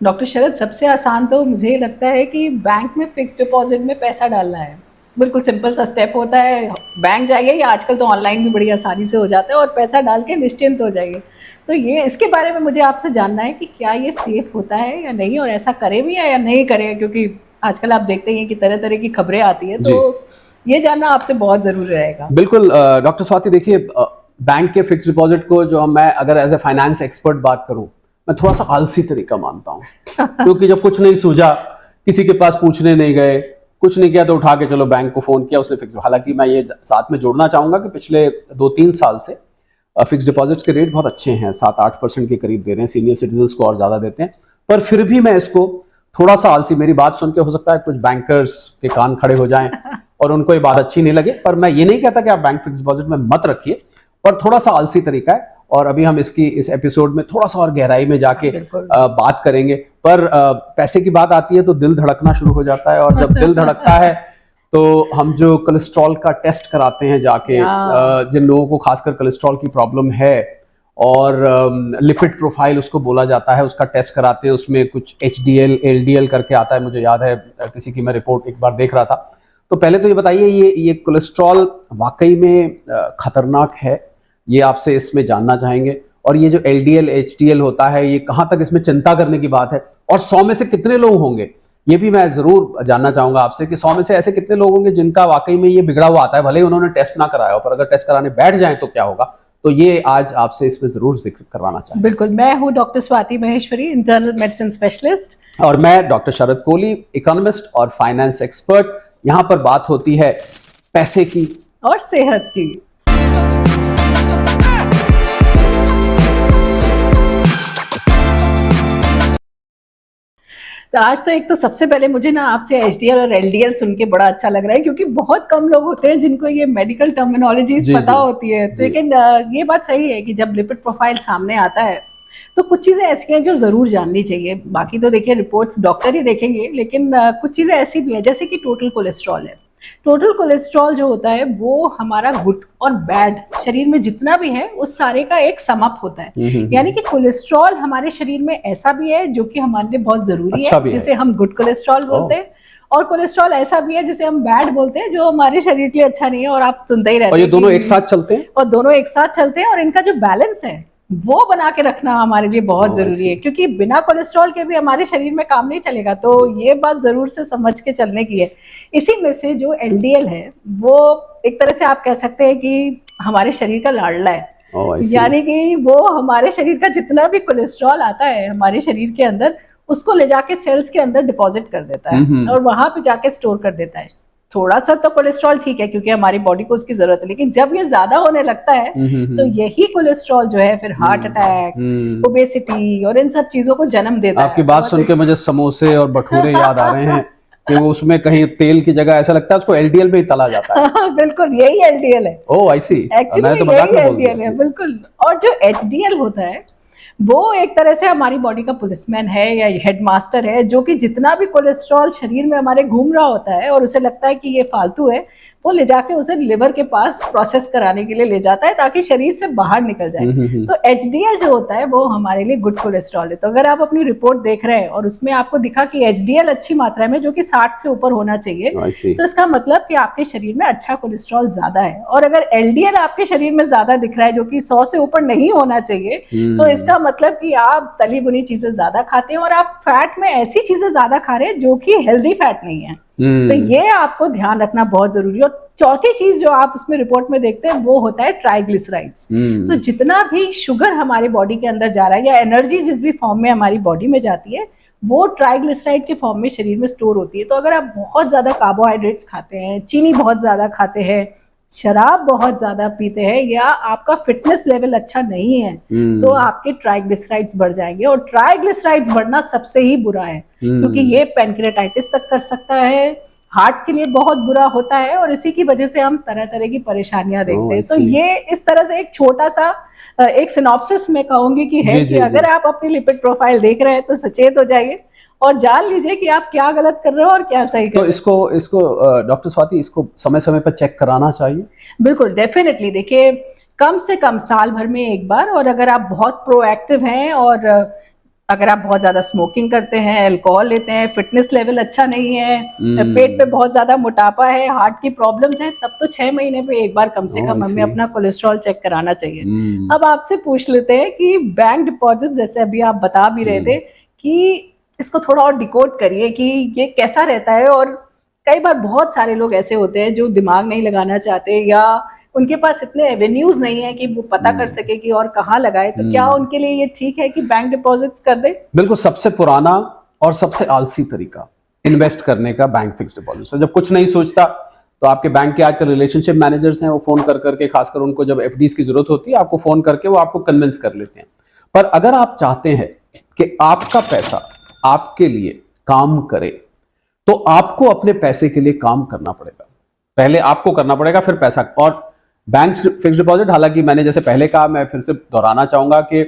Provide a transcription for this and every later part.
Doctor शरद, सबसे आसान तो मुझे लगता है कि बैंक में फिक्स डिपॉजिट में पैसा डालना है। बिल्कुल सिंपल सा स्टेप होता है। बैंक जाइए या आजकल तो ऑनलाइन भी बड़ी आसानी से हो जाता है और पैसा डाल के निश्चिंत हो जाइए। तो ये इसके बारे में मुझे आपसे जानना है कि क्या ये सेफ होता है या नहीं, और ऐसा करें भी है या नहीं करें, क्योंकि आजकल आप देखते हैं कि तरह तरह की खबरें आती है। जी तो ये जानना आपसे बहुत ज़रूरी रहेगा। बिल्कुल। डॉक्टर स्वाति, देखिए, बैंक के फिक्स डिपॉजिट को जो मैं अगर एज ए फाइनेंस एक्सपर्ट बात करूं, मैं थोड़ा सा आलसी तरीका मानता हूं। क्योंकि जब कुछ नहीं सूझा, किसी के पास पूछने नहीं गए, कुछ नहीं किया, तो उठा के चलो बैंक को फोन किया, उसने फिक्स। हालांकि मैं ये साथ में जोड़ना चाहूंगा कि पिछले 2-3 साल से फिक्स डिपॉजिट्स के रेट बहुत अच्छे हैं, 7-8% के करीब दे रहे हैं, सीनियर सिटीजन को और ज्यादा देते हैं। पर फिर भी मैं इसको थोड़ा सा आलसी, मेरी बात सुन के हो सकता है कुछ बैंकर्स के कान खड़े हो जाएं और उनको ये बात अच्छी नहीं लगे, पर मैं ये नहीं कहता कि आप बैंक फिक्स डिपॉजिट में मत रखिए, पर थोड़ा सा आलसी तरीका है। और अभी हम इस एपिसोड में थोड़ा सा और गहराई में जाके बात करेंगे। पर पैसे की बात आती है तो दिल धड़कना शुरू हो जाता है, और जब दिल धड़कता है तो हम जो कोलेस्ट्रॉल का टेस्ट कराते हैं जाके, जिन लोगों को खासकर कोलेस्ट्रॉल की प्रॉब्लम है और लिपिड प्रोफाइल उसको बोला जाता है, उसका टेस्ट कराते हैं। उसमें कुछ HDL LDL करके आता है, मुझे याद है किसी की मैं रिपोर्ट एक बार देख रहा था। तो पहले तो ये बताइए, ये कोलेस्ट्रॉल वाकई में खतरनाक है? ये आपसे इसमें जानना चाहेंगे। और ये जो LDL HDL होता है, ये कहाँ तक इसमें चिंता करने की बात है, और 100 में से कितने लोग होंगे, ये भी मैं जरूर जानना चाहूंगा आपसे कि 100 में से ऐसे कितने लोग होंगे जिनका वाकई में ये बिगड़ा हुआ आता है, भले ही उन्होंने टेस्ट ना कराया हो, पर अगर टेस्ट कराने बैठ जाएं तो क्या होगा। तो ये आज आपसे इसमें जरूर जिक्र करवाना चाहूंगा। बिल्कुल। मैं हूँ doctor Swati Maheshwari, internal medicine specialist. और मैं डॉक्टर शरद कोहली, इकोनॉमिस्ट और फाइनेंस एक्सपर्ट। यहाँ पर बात होती है पैसे की और सेहत की। तो आज तो एक तो सबसे पहले मुझे ना आपसे HDL और LDL सुन के बड़ा अच्छा लग रहा है, क्योंकि बहुत कम लोग होते हैं जिनको ये मेडिकल टर्मिनोलॉजीज पता होती है। तो लेकिन ये बात सही है कि जब लिपिड प्रोफाइल सामने आता है तो कुछ चीज़ें ऐसी हैं जो ज़रूर जाननी चाहिए। बाकी तो देखिए रिपोर्ट्स डॉक्टर ही देखेंगे, लेकिन कुछ चीज़ें ऐसी भी हैं जैसे कि टोटल कोलेस्ट्रॉल है। टोटल कोलेस्ट्रॉल जो होता है वो हमारा गुड और बैड शरीर में जितना भी है उस सारे का एक समअप होता है। यानी कि कोलेस्ट्रॉल हमारे शरीर में ऐसा भी है जो कि हमारे लिए बहुत जरूरी अच्छा है, जिसे हम गुड कोलेस्ट्रॉल बोलते हैं, और कोलेस्ट्रॉल ऐसा भी है जिसे हम बैड बोलते हैं, जो हमारे शरीर के लिए अच्छा नहीं है। और आप सुनते ही रहते हैं, और ये दोनों एक साथ चलते हैं, और दोनों एक साथ चलते हैं, और इनका जो बैलेंस है वो बना के रखना हमारे लिए बहुत जरूरी है, क्योंकि बिना कोलेस्ट्रॉल के भी हमारे शरीर में काम नहीं चलेगा। तो ये बात जरूर से समझ के चलने की है। इसी में से जो LDL है वो एक तरह से आप कह सकते हैं कि हमारे शरीर का लाडला है। यानी कि वो हमारे शरीर का जितना भी कोलेस्ट्रॉल आता है हमारे शरीर के अंदर, उसको ले जाके सेल्स के अंदर डिपॉजिट कर देता है और वहां पे जाके स्टोर कर देता है। थोड़ा सा तो कोलेस्ट्रॉल ठीक है, क्योंकि हमारी बॉडी को उसकी जरूरत है, लेकिन जब ये ज्यादा होने लगता है तो यही कोलेस्ट्रॉल जो है फिर हार्ट अटैक, ओबेसिटी और इन सब चीजों को जन्म देता है। आपकी बात सुन के मुझे समोसे और भटूरे याद आ रहे हैं कि वो उसमें कहीं तेल की जगह ऐसा लगता है उसको LDL में ही तला जाता है। बिल्कुल, यही LDL है। ओह, आई सी। एक्चुअली यही LDL है, बिल्कुल। और जो HDL होता है वो एक तरह से हमारी बॉडी का पुलिसमैन है या हेडमास्टर है, जो कि जितना भी कोलेस्ट्रॉल शरीर में हमारे घूम रहा होता है और उसे लगता है कि ये फालतू है, वो ले जाके उसे लिवर के पास प्रोसेस कराने के लिए ले जाता है ताकि शरीर से बाहर निकल जाए। तो HDL जो होता है वो हमारे लिए गुड कोलेस्ट्रॉल है। तो अगर आप अपनी रिपोर्ट देख रहे हैं और उसमें आपको दिखा कि HDL अच्छी मात्रा में, जो कि 60 से ऊपर होना चाहिए, तो इसका मतलब कि आपके शरीर में अच्छा कोलेस्ट्रॉल ज्यादा है। और अगर LDL आपके शरीर में ज्यादा दिख रहा है, जो कि 100 से ऊपर नहीं होना चाहिए, तो इसका मतलब कि आप तली बुनी चीजें ज्यादा खाते हैं और आप फैट में ऐसी चीजें ज्यादा खा रहे हैं जो कि हेल्दी फैट नहीं है। तो ये आपको ध्यान रखना बहुत जरूरी है। और चौथी चीज जो आप उसमें रिपोर्ट में देखते हैं वो होता है ट्राइग्लिसराइड्स। तो जितना भी शुगर हमारे बॉडी के अंदर जा रहा है या एनर्जी जिस भी फॉर्म में हमारी बॉडी में जाती है, वो ट्राइग्लिसराइड के फॉर्म में शरीर में स्टोर होती है। तो अगर आप बहुत ज्यादा कार्बोहाइड्रेट्स खाते हैं, चीनी बहुत ज्यादा खाते हैं, शराब बहुत ज्यादा पीते हैं, या आपका फिटनेस लेवल अच्छा नहीं है, तो आपके ट्राइग्लिसराइड्स बढ़ जाएंगे। और ट्राइग्लिसराइड्स बढ़ना सबसे ही बुरा है, क्योंकि ये पैनक्रेटाइटिस तक कर सकता है, हार्ट के लिए बहुत बुरा होता है, और इसी की वजह से हम तरह तरह की परेशानियां देखते हैं। तो ये इस तरह से एक छोटा सा एक सिनॉप्सिस मैं कहूंगी कि है कि अगर आप अपनी लिपिड प्रोफाइल देख रहे हैं तो सचेत हो जाइए और जान लीजिए कि आप क्या गलत कर रहे हो और क्या सही कर रहे हो। तो इसको डॉक्टर स्वाति, इसको समय समय पर चेक कराना चाहिए। बिल्कुल, डेफिनेटली। देखिए, कम से कम साल भर में एक बार, और अगर आप बहुत प्रोएक्टिव हैं और अगर आप बहुत ज्यादा स्मोकिंग करते हैं, अल्कोहल लेते हैं, फिटनेस लेवल अच्छा नहीं है, पेट पे बहुत ज्यादा मोटापा है, हार्ट की प्रॉब्लम्स हैं, तब तो 6 महीने पे एक बार कम से कम हमें अपना कोलेस्ट्रॉल चेक कराना चाहिए। अब आपसे पूछ लेते हैं कि बैंक डिपॉजिट, जैसे अभी आप बता भी रहे थे, कि इसको थोड़ा और डिकोड करिए कि ये कैसा रहता है। और कई बार बहुत सारे लोग ऐसे होते हैं जो दिमाग नहीं लगाना चाहते, या उनके पास इतने एवेन्यूज नहीं है कि वो पता कर सके कि और कहाँ लगाए, तो क्या उनके लिए ये ठीक है कि बैंक डिपॉजिट्स कर दे? बिल्कुल, सबसे पुराना और सबसे आलसी तरीका इन्वेस्ट करने का बैंक फिक्स डिपॉजिट से। जब कुछ नहीं सोचता तो आपके बैंक के आजकल रिलेशनशिप मैनेजर्स हैं, वो फोन कर करके, खासकर उनको जब एफडीज की जरूरत होती है, आपको फोन करके वो आपको कन्विंस कर लेते हैं। पर अगर आप चाहते हैं कि आपका पैसा आपके लिए काम करे, तो आपको अपने पैसे के लिए काम करना पड़ेगा। पहले आपको करना पड़ेगा, फिर पैसा। और बैंक फिक्स डिपॉजिट, हालांकि मैंने जैसे पहले कहा, मैं फिर से दोहराना चाहूंगा कि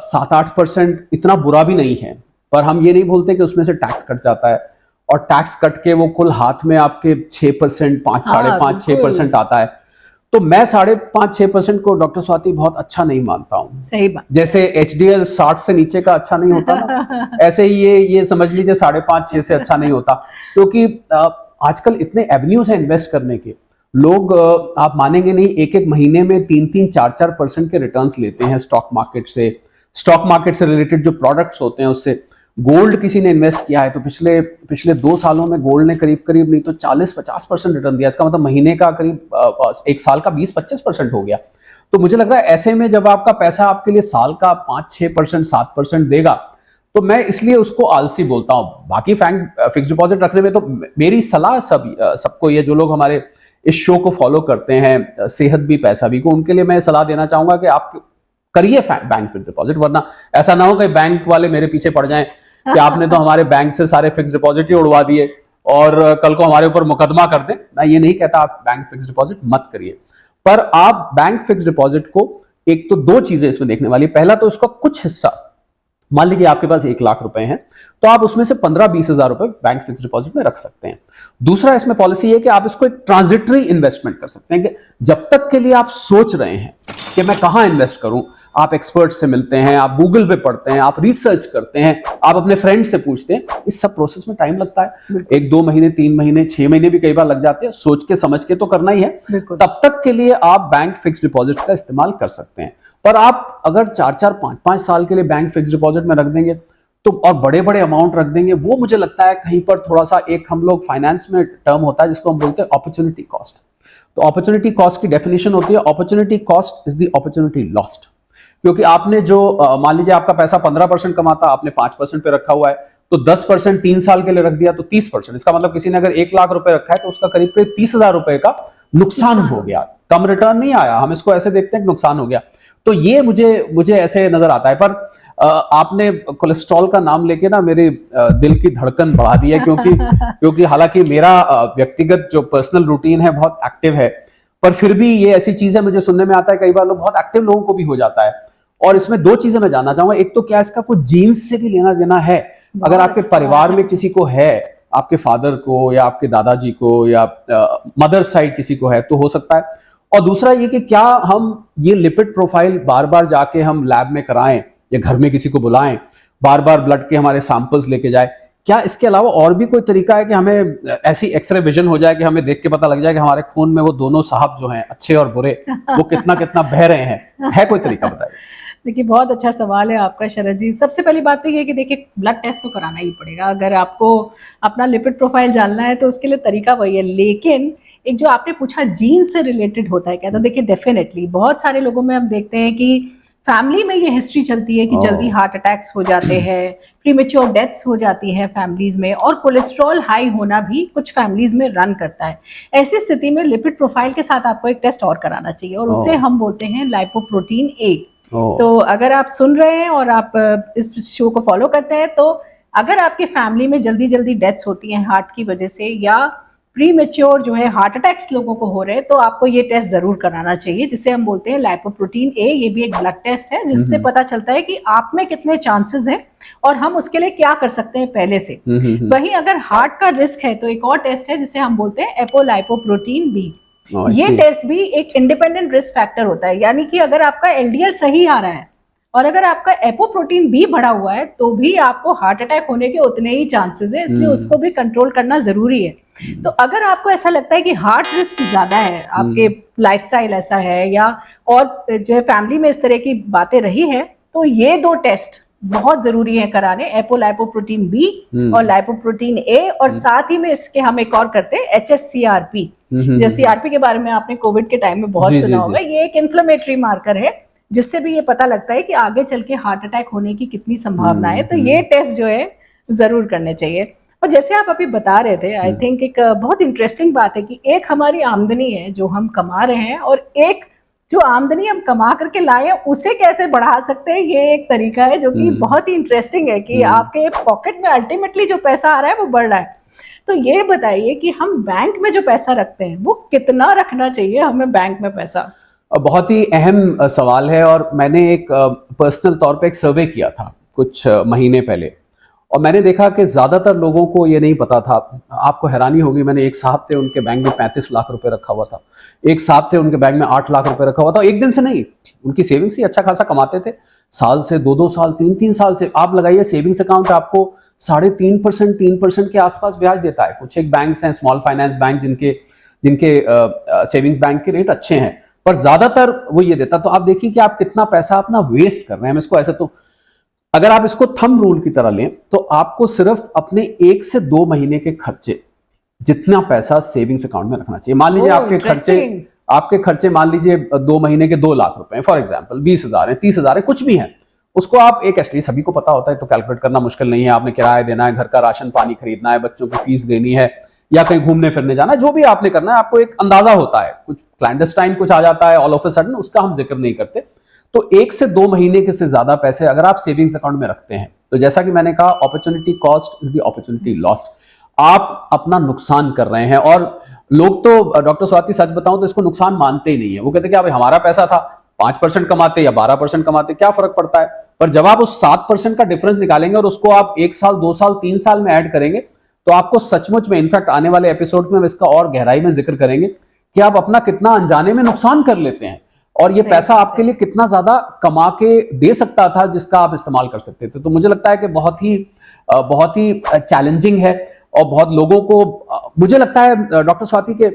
7-8% इतना बुरा भी नहीं है, पर हम ये नहीं भूलते कि उसमें से टैक्स कट जाता है, और टैक्स कट के वो कुल हाथ में आपके 6%, 5-5.5-6% आता है। तो मैं 5.5-6% को डॉक्टर स्वाति बहुत अच्छा नहीं मानता हूँ। सही बात। जैसे HDL 60 से नीचे का अच्छा नहीं होता ना, ऐसे ही ये समझ लीजिए 5.5-6 से अच्छा नहीं होता, क्योंकि आजकल इतने एवेन्यूज हैं इन्वेस्ट करने के। लोग, आप मानेंगे नहीं, एक महीने में 3-3, 4-4% के रिटर्न्स लेते हैं स्टॉक मार्केट से। स्टॉक मार्केट से रिलेटेड जो प्रोडक्ट्स होते हैं उससे। गोल्ड किसी ने इन्वेस्ट किया है तो पिछले 2 सालों में गोल्ड ने करीब नहीं तो 40-50% रिटर्न दिया। इसका मतलब महीने का करीब एक साल का 20-25% हो गया। तो मुझे लग रहा है ऐसे में जब आपका पैसा आपके लिए साल का 5-6%, 7% देगा, तो मैं इसलिए उसको आलसी बोलता हूं। बाकी फिक्स डिपॉजिट रखने में तो मेरी सलाह सबको, ये जो लोग हमारे इस शो को फॉलो करते हैं, सेहत भी पैसा भी को, उनके लिए मैं सलाह देना चाहूंगा कि आप करिए बैंक फिक्स डिपॉजिट। वरना ऐसा ना हो कि बैंक वाले मेरे पीछे पड़ जाएं कि आपने तो हमारे बैंक से सारे फिक्स डिपॉजिट ही उड़वा दिए और कल को हमारे ऊपर मुकदमा कर दें। मैं ये नहीं कहता आप बैंक फिक्स डिपॉजिट मत करिए, पर आप बैंक फिक्स डिपॉजिट को, एक तो 2 चीजें इसमें देखने वाली। पहला तो इसका कुछ हिस्सा, मान लीजिए आपके पास 1 लाख रुपए हैं, तो आप उसमें से 15-20 हजार रुपए बैंक फिक्स डिपॉजिट में रख सकते हैं। दूसरा इसमें पॉलिसी है कि आप इसको एक ट्रांजिटरी इन्वेस्टमेंट कर सकते हैं, कि जब तक के लिए आप सोच रहे हैं कि मैं कहां इन्वेस्ट करूं, आप एक्सपर्ट से मिलते हैं, आप गूगल पे पढ़ते हैं, आप रिसर्च करते हैं, आप अपने फ्रेंड से पूछते हैं। इस सब प्रोसेस में टाइम लगता है, 1-2 महीने, 3 महीने, 6 महीने भी कई बार लग जाते हैं। सोच के समझ के तो करना ही है। तब तक के लिए आप बैंक फिक्स डिपॉजिट्स का इस्तेमाल कर सकते हैं। पर आप अगर 4-4, 5-5 साल के लिए बैंक फिक्स डिपॉजिट में रख देंगे तो, और बड़े बड़े अमाउंट रख देंगे, वो मुझे लगता है कहीं पर थोड़ा सा, एक हम लोग फाइनेंस में टर्म होता है जिसको हम बोलते हैं अपॉर्चुनिटी कॉस्ट। तो अपॉर्चुनिटी कॉस्ट की डेफिनेशन होती है, opportunity cost is the opportunity lost. क्योंकि आपने जो, मान लीजिए आपका पैसा 15% कमाता, आपने 5% पे रखा हुआ है, तो 10% 3 साल के लिए रख दिया तो 30%। इसका मतलब किसी ने अगर 1 लाख रुपए रखा है तो उसका करीब 30 हजार रुपए का नुकसान हो गया। कम रिटर्न नहीं आया, हम इसको ऐसे देखते हैं कि नुकसान हो गया। तो ये मुझे ऐसे नजर आता है। पर आपने कोलेस्ट्रॉल का नाम लेके ना मेरे दिल की धड़कन बढ़ा दी है, क्योंकि हालांकि मेरा व्यक्तिगत जो पर्सनल रूटीन है बहुत एक्टिव है, पर फिर भी ये ऐसी चीज है, मुझे सुनने में आता है कई बार लोग, बहुत एक्टिव लोगों को भी हो जाता है। और इसमें 2 चीजें मैं जानना चाहूंगा। एक तो क्या इसका कुछ जीन्स से भी लेना देना है? अगर आपके परिवार में किसी को है, आपके फादर को या आपके दादाजी को या मदर साइड किसी को है, तो हो सकता है। और दूसरा ये कि क्या हम ये लिपिड प्रोफाइल बार बार जाके हम लैब में कराएं, या घर में किसी को बुलाएं, बार बार ब्लड के हमारे सैंपल्स लेके जाए? क्या इसके अलावा और भी कोई तरीका है कि हमें ऐसी एक्सरे विजन हो जाए कि हमें देख के पता लग जाए कि हमारे खून में वो दोनों साहब जो हैं, अच्छे और बुरे, वो कितना कितना बह रहे हैं? है कोई तरीका? बताइए। देखिए, बहुत अच्छा सवाल है आपका शरद जी। सबसे पहली बात तो ये है कि देखिए, ब्लड टेस्ट तो कराना ही पड़ेगा। अगर आपको अपना लिपिड प्रोफाइल जानना है तो उसके लिए तरीका वही है। लेकिन एक जो आपने पूछा जीन से रिलेटेड होता है क्या, तो देखिए डेफिनेटली बहुत सारे लोगों में हम देखते हैं कि फैमिली में ये हिस्ट्री चलती है कि जल्दी हार्ट अटैक्स हो जाते हैं, प्रीमेच्योर डेथ्स हो जाती है फैमिलीज में, और कोलेस्ट्रॉल हाई होना भी कुछ फैमिलीज में रन करता है। ऐसी स्थिति में लिपिड प्रोफाइल के साथ आपको एक टेस्ट और कराना चाहिए, और उसे हम बोलते हैं लाइपोप्रोटीन ए। तो अगर आप सुन रहे हैं और आप इस शो को फॉलो करते हैं, तो अगर आपके फैमिली में जल्दी जल्दी डेथ्स होती हैं हार्ट की वजह से, या प्रीमेच्योर जो है हार्ट अटैक्स लोगों को हो रहे हैं, तो आपको ये टेस्ट जरूर कराना चाहिए, जिसे हम बोलते हैं लाइपोप्रोटीन ए। ये भी एक ब्लड टेस्ट है जिससे पता चलता है कि आप में कितने चांसेस हैं और हम उसके लिए क्या कर सकते हैं पहले से। वहीं अगर हार्ट का रिस्क है तो एक और टेस्ट है जिसे हम बोलते हैं एपोलाइपोप्रोटीन बी। ये टेस्ट भी एक इंडिपेंडेंट रिस्क फैक्टर होता है, यानी कि अगर आपका एलडीएल सही आ रहा है और अगर आपका एपोप्रोटीन बी बढ़ा हुआ है तो भी आपको हार्ट अटैक होने के उतने ही चांसेस है, इसलिए उसको भी कंट्रोल करना जरूरी है। तो अगर आपको ऐसा लगता है कि हार्ट रिस्क ज्यादा है, आपके लाइफस्टाइल ऐसा है या और जो है फैमिली में इस तरह की बातें रही है, तो ये 2 टेस्ट बहुत जरूरी है कराने, एपोलाइपोप्रोटीन बी और लाइपोप्रोटीन ए, और साथ ही में इसके हम एक और करते हैं HSCRP। जैसे CRP के बारे में आपने कोविड के टाइम में बहुत सुना होगा। ये एक इन्फ्लेमेटरी मार्कर है जिससे भी ये पता लगता है कि आगे चल के हार्ट अटैक होने की कितनी संभावना है। तो ये टेस्ट जो है जरूर करने चाहिए। और जैसे आप अभी बता रहे थे, आई थिंक एक बहुत इंटरेस्टिंग बात है कि एक हमारी आमदनी है जो हम कमा रहे हैं, और एक जो आमदनी हम कमा करके लाए उसे कैसे बढ़ा सकते हैं, ये एक तरीका है जो कि बहुत ही इंटरेस्टिंग है कि आपके पॉकेट में अल्टीमेटली जो पैसा आ रहा है वो बढ़ रहा है। तो ये बताइए कि हम बैंक में जो पैसा रखते हैं वो कितना रखना चाहिए हमें बैंक में पैसा? बहुत ही अहम सवाल है, और मैंने एक पर्सनल तौर पे एक सर्वे किया था कुछ महीने पहले, और मैंने देखा कि ज्यादातर लोगों को ये नहीं पता था। आपको हैरानी होगी, मैंने एक साहब थे उनके बैंक में 35 लाख रुपए रखा हुआ था, एक साहब थे उनके बैंक में 8 लाख रुपए रखा हुआ था। एक दिन से नहीं, उनकी सेविंग्स ही अच्छा खासा कमाते थे, साल से 2-2 साल 3-3 साल से। आप लगाइए सेविंग्स अकाउंट आपको 3.5% 3% के आसपास ब्याज देता है। कुछ एक बैंक्स हैं, स्मॉल फाइनेंस बैंक, जिनके सेविंग्स बैंक के रेट अच्छे हैं, पर ज्यादातर वो ये देता। तो आप देखिए कि आप कितना पैसा अपना वेस्ट कर रहे हैं। हम इसको ऐसे, तो अगर आप इसको थंब रूल की तरह लें तो आपको सिर्फ अपने 1 से 2 महीने के खर्चे जितना पैसा सेविंग्स अकाउंट में रखना चाहिए। मान लीजिए आपके खर्चे मान लीजिए 2 महीने के 2 लाख रुपए, फॉर एग्जांपल 20,000 है, 30,000 है, कुछ भी है, उसको आप एक एटलीस्ट, सभी को पता होता है तो कैलकुलेट करना मुश्किल नहीं है। आपने किराया देना है, घर का राशन पानी खरीदना है, बच्चों की फीस देनी है, या कहीं घूमने फिरने जाना है, जो भी आपने करना है, आपको एक अंदाजा होता है। कुछ क्लैंडस्टाइन कुछ आ जाता है ऑल ऑफ अ सडन, उसका हम जिक्र नहीं करते। तो 1 से 2 महीने के से ज्यादा पैसे अगर आप सेविंग्स अकाउंट में रखते हैं, तो जैसा कि मैंने कहा, opportunity cost is the opportunity lost. आप अपना नुकसान कर रहे हैं। और लोग तो, डॉक्टर स्वाति सच बताऊं तो इसको नुकसान मानते ही नहीं है। वो कहते हैं कि हमारा पैसा था, 5% कमाते या 12% कमाते, क्या फर्क पड़ता है। पर जब आप उस 7% का डिफरेंस निकालेंगे और उसको आप 1 साल 2 साल 3 साल में ऐड करेंगे, तो आपको सचमुच में, इनफैक्ट आने वाले एपिसोड में हम इसका और गहराई में जिक्र करेंगे कि आप अपना कितना अनजाने में नुकसान कर लेते हैं, और ये पैसा आपके लिए कितना ज्यादा कमा के दे सकता था जिसका आप इस्तेमाल कर सकते थे। तो मुझे लगता है कि बहुत ही चैलेंजिंग है, और बहुत लोगों को, मुझे लगता है डॉक्टर स्वाति के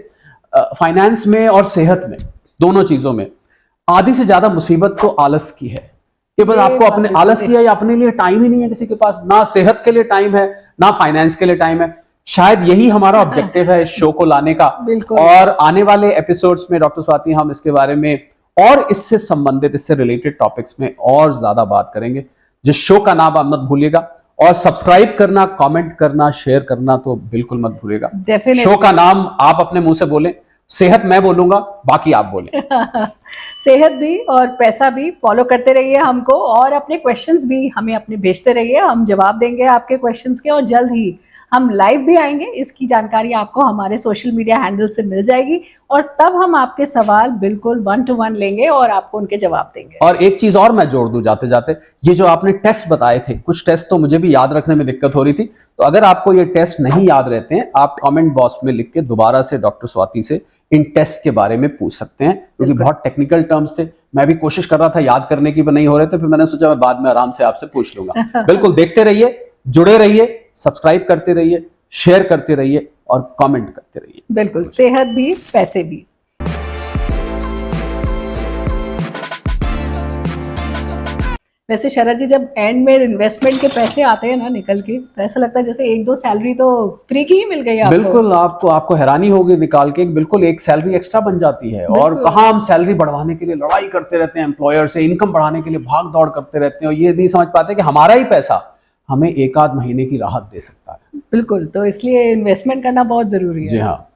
फाइनेंस में और सेहत में, दोनों चीजों में आधी से ज्यादा मुसीबत तो आलस की है कि बस आपको अपने आलस की है, या अपने लिए टाइम ही नहीं है किसी के पास, ना सेहत के लिए टाइम है ना फाइनेंस के लिए टाइम है। शायद यही हमारा ऑब्जेक्टिव है इस शो को लाने का, और आने वाले एपिसोड्स में डॉक्टर स्वाति हम इसके बारे में और इससे संबंधित, इससे रिलेटेड टॉपिक्स में और ज्यादा बात करेंगे। जिस शो का नाम आप मत भूलिएगा, और सब्सक्राइब करना, कमेंट करना, शेयर करना तो बिल्कुल मत भूलिएगा। शो का नाम आप अपने मुंह से बोलें, सेहत मैं बोलूंगा, बाकी आप बोलें। सेहत भी और पैसा भी। फॉलो करते रहिए हमको, और अपने क्वेश्चंस भी हमें अपने भेजते रहिए, हम जवाब देंगे आपके क्वेश्चंस के, और जल्द ही हम लाइव भी आएंगे। इसकी जानकारी आपको हमारे सोशल मीडिया हैंडल से मिल जाएगी, और तब हम आपके सवाल बिल्कुल 1 to 1 लेंगे और आपको उनके जवाब देंगे। और एक चीज और मैं जोड़ दूं जाते जाते, ये जो आपने टेस्ट बताए थे, कुछ टेस्ट तो मुझे भी याद रखने में दिक्कत हो रही थी, तो अगर आपको ये टेस्ट नहीं याद रहते हैं, आप कमेंट बॉक्स में लिख के दोबारा से डॉक्टर स्वाति से इन टेस्ट के बारे में पूछ सकते हैं, क्योंकि बहुत टेक्निकल टर्म्स थे। मैं भी कोशिश कर रहा था याद करने की, पर नहीं हो रहे थे, फिर मैंने सोचा मैं बाद में आराम से आपसे पूछ लूंगा। बिल्कुल देखते रहिए, जुड़े रहिए, सब्सक्राइब करते रहिए, शेयर करते रहिए और कमेंट करते रहिए। बिल्कुल, सेहत भी पैसे भी। वैसे शरद जी, जब एंड में इन्वेस्टमेंट के पैसे आते हैं ना निकल के, तो ऐसा लगता है जैसे 1-2 सैलरी तो फ्री की ही मिल गई आपको। बिल्कुल, आपको हैरानी होगी निकाल के, बिल्कुल एक सैलरी एक्स्ट्रा बन जाती है। और कहाँ हम सैलरी बढ़वाने के लिए लड़ाई करते रहते हैं एम्प्लॉयर से, इनकम बढ़ाने के लिए भाग दौड़ करते रहते हैं, और ये नहीं समझ पाते कि हमारा ही पैसा हमें 1-8 महीने की राहत दे सकता है। बिल्कुल, तो इसलिए इन्वेस्टमेंट करना बहुत जरूरी है। जी हाँ।